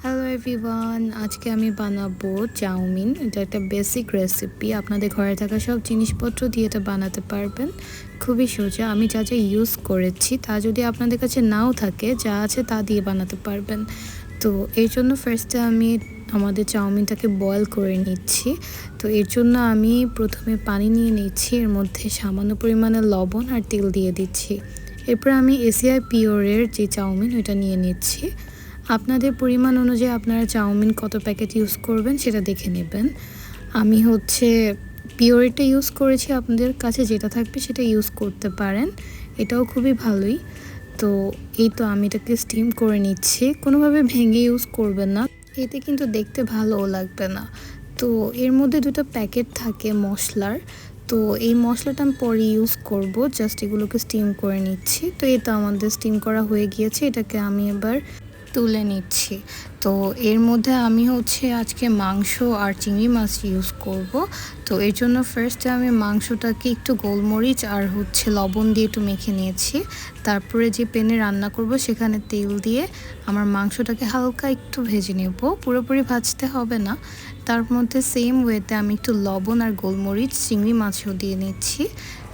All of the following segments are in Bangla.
হ্যালো এভরিওয়ান, আজকে আমি বানাবো চাউমিন। এটা একটা বেসিক রেসিপি। আপনাদের ঘরে থাকা সব জিনিসপত্র দিয়ে এটা বানাতে পারবেন। খুবই সোজা। আমি যা যা ইউজ করেছি তা যদি আপনাদের কাছে নাও থাকে, যা আছে তা দিয়ে বানাতে পারবেন। তো এর জন্য ফার্স্টে আমি আমাদের চাউমিনটাকে বয়েল করে নিচ্ছি। তো এর জন্য আমি প্রথমে পানি নিয়ে নিচ্ছি, এর মধ্যে সামান্য পরিমাণে লবণ আর তেল দিয়ে দিচ্ছি। এরপর আমি এসিআই পিওরের যে চাউমিন ওইটা নিয়ে নিচ্ছি। আপনাদের পরিমাণ অনুযায়ী আপনারা চাউমিন কত প্যাকেট ইউজ করবেন সেটা দেখে নেবেন। আমি পিওরটা ইউজ করেছি, আপনাদের কাছে যেটা থাকবে সেটা ইউজ করতে পারেন, এটাও খুবই ভালোই। তো এই তো আমি এটাকে স্টিম করে নিচ্ছি, কোনোভাবে ভেঙে ইউজ করবেন না, এতে কিন্তু দেখতে ভালোও লাগবে না। তো এর মধ্যে দুটো প্যাকেট থাকে মশলার, তো এই মশলাটা আমি পরে ইউজ করব। জাস্ট এগুলোকে স্টিম করে নিচ্ছি। তো এই তো আমাদের স্টিম করা হয়ে গিয়েছে, এটাকে আমি এবার তুলে নিচ্ছি। তো এর মধ্যে আমি আজকে মাংস আর চিংড়ি মাছ ইউজ করব। তো এর জন্য ফার্স্টে আমি মাংসটাকে একটু গোলমরিচ আর লবণ দিয়ে একটু মেখে নিয়েছি। তারপরে যে প্যানে রান্না করব সেখানে তেল দিয়ে আমার মাংসটাকে হালকা একটু ভেজে নেব, পুরোপুরি ভাজতে হবে না। তার মধ্যে সেম ওয়েতে আমি একটু লবণ আর গোলমরিচ চিংড়ি মাছও দিয়ে নিচ্ছি।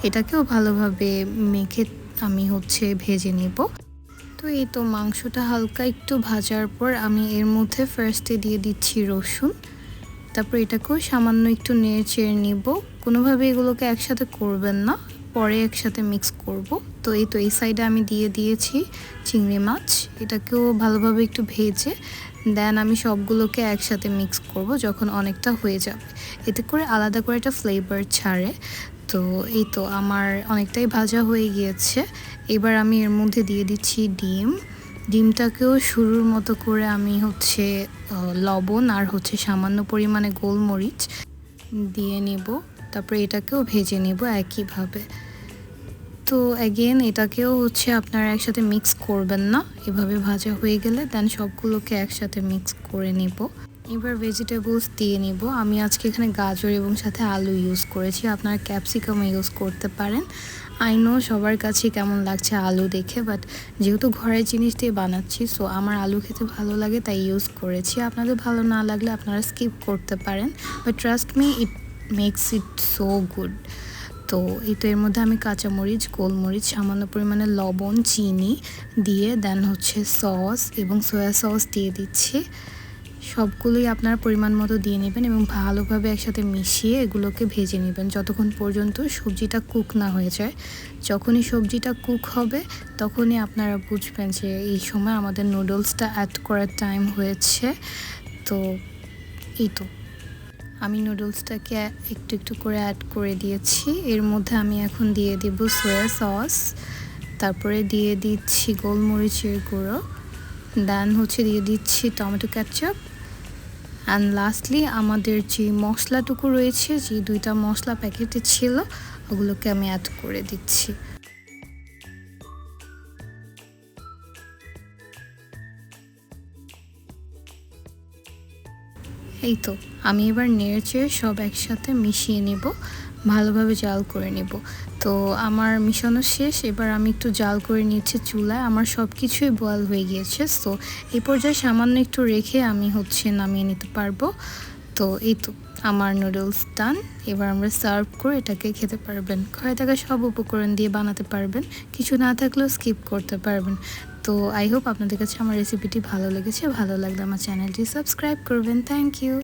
এটাকেও ভালোভাবে মেখে আমি ভেজে নেব। তো এই তো মাংসটা হালকা একটু ভাজার পর আমি এর মধ্যে ফার্স্টে দিয়ে দিচ্ছি রসুন। তারপর এটাকেও সামান্য একটু নেড়ে চেড়ে নিব। কোনোভাবে এগুলোকে একসাথে করবেন না, পরে একসাথে মিক্স করব। তো এই সাইডে আমি দিয়ে দিয়েছি চিংড়ি মাছ, এটাকেও ভালোভাবে একটু ভেজে দেন আমি সবগুলোকে একসাথে মিক্স করব যখন অনেকটা হয়ে যাবে, এতে করে আলাদা করে একটা ফ্লেভার ছাড়ে। তো এই তো আমার অনেকটাই ভাজা হয়ে গিয়েছে। এবার আমি এর মধ্যে দিয়ে দিচ্ছি ডিমটাকেও শুরুর মতো করে আমি লবণ আর সামান্য পরিমাণে গোলমরিচ দিয়ে নেব। তারপরে এটাকেও ভেজে নেব একইভাবে। তো অ্যাগেন এটাকেও আপনারা একসাথে মিক্স করবেন না, এভাবে ভাজা হয়ে গেলে দেন সবগুলোকে একসাথে মিক্স করে নেব। এবার ভেজিটেবলস দিয়ে নিব। আমি আজকে এখানে গাজর এবং সাথে আলু ইউজ করেছি, আপনারা ক্যাপসিকাম ইউজ করতে পারেন। আই নো সবার কাছে কেমন লাগছে আলু দেখে, বাট যেহেতু ঘরের জিনিস দিয়ে বানাচ্ছি সো আমার আলু খেতে ভালো লাগে তাই ইউজ করেছি। আপনাদের ভালো না লাগলে আপনারা স্কিপ করতে পারেন, but trust me it makes it so good. তো এর মধ্যে আমি কাঁচামরিচ, গোলমরিচ, সামান্য পরিমাণে লবণ, চিনি দিয়ে দেন সস এবং সয়া সস দিয়ে দিচ্ছি। সবগুলোই আপনার পরিমাণ মতো দিয়ে নেবেন এবং ভালোভাবে একসাথে মিশিয়ে এগুলোকে ভেজে নেবেন যতক্ষণ পর্যন্ত সবজিটা কুক না হয়ে যায়। যখনই সবজিটা কুক হবে তখনই আপনারা বুঝবেন যে এই সময় আমাদের নুডলসটা অ্যাড করার টাইম হয়েছে। তো এই তো আমি নুডলসটাকে একটু একটু করে অ্যাড করে দিয়েছি। এর মধ্যে আমি এখন দিয়ে দেব সয়া সস, তারপরে দিয়ে দিচ্ছি গোলমরিচের গুঁড়ো, দেন দিয়ে দিচ্ছি টমেটো কেচাপ, অ্যান্ড লাস্টলি আমাদের যে মশলাটুকু রয়েছে, যে দুইটা মশলা প্যাকেটে ছিল ওগুলোকে আমি অ্যাড করে দিচ্ছি। এই তো আমি এবার নেড়েচেড়ে সব একসাথে মিশিয়ে নেব, ভালোভাবে জাল করে নেব। তো আমার মিশানো শেষ, এবার আমি একটু জাল করে নিচ্ছি চুলায়। আমার সব কিছুই বয়েল হয়ে গিয়েছে, সো এই পর্যায়ে সামান্য একটু রেখে আমি নামিয়ে নিতে পারবো। তো এই তো আমার নুডলস ডান। এবার আমরা সার্ভ করে এটাকে খেতে পারবেন। ঘরে থাকা সব উপকরণ দিয়ে বানাতে পারবেন, কিছু না থাকলেও স্কিপ করতে পারবেন। তো আই হোপ আপনাদের কাছে আমার রেসিপিটি ভালো লেগেছে। ভালো লাগলে আমার চ্যানেলটি সাবস্ক্রাইব করবেন। Thank you.